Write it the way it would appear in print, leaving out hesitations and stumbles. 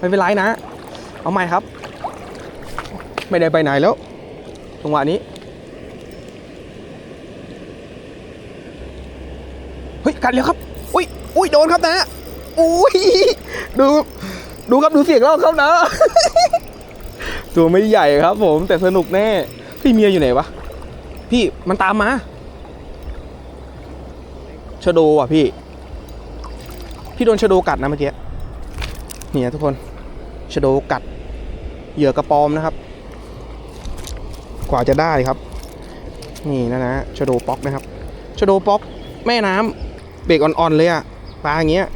ไม่เป็นไรนะเอาใหม่ครับไม่ได้ไปไหนแล้วจังหวะนี้เฮ้ยกัดแล้วครับอุ้ยโดนครับนะอุ้ยดูครับดูเสียงเราครับนะตัวไม่ใหญ่ครับผมแต่สนุกแน่พี่เมียอยู่ไหนวะพี่มันตามมาชะโดอ่ะพี่โดนชะโดกัดนะเมื่อกี้เนี่ยทุกคนชะโดกัดเหยื่อกระปอมนะครับกว่าจะได้ครับนี่นะชะโดป๊อกนะครับชะโดป๊อกแม่น้ำเบรกอ่อนๆเลยอะปลาอย่างเงี้ย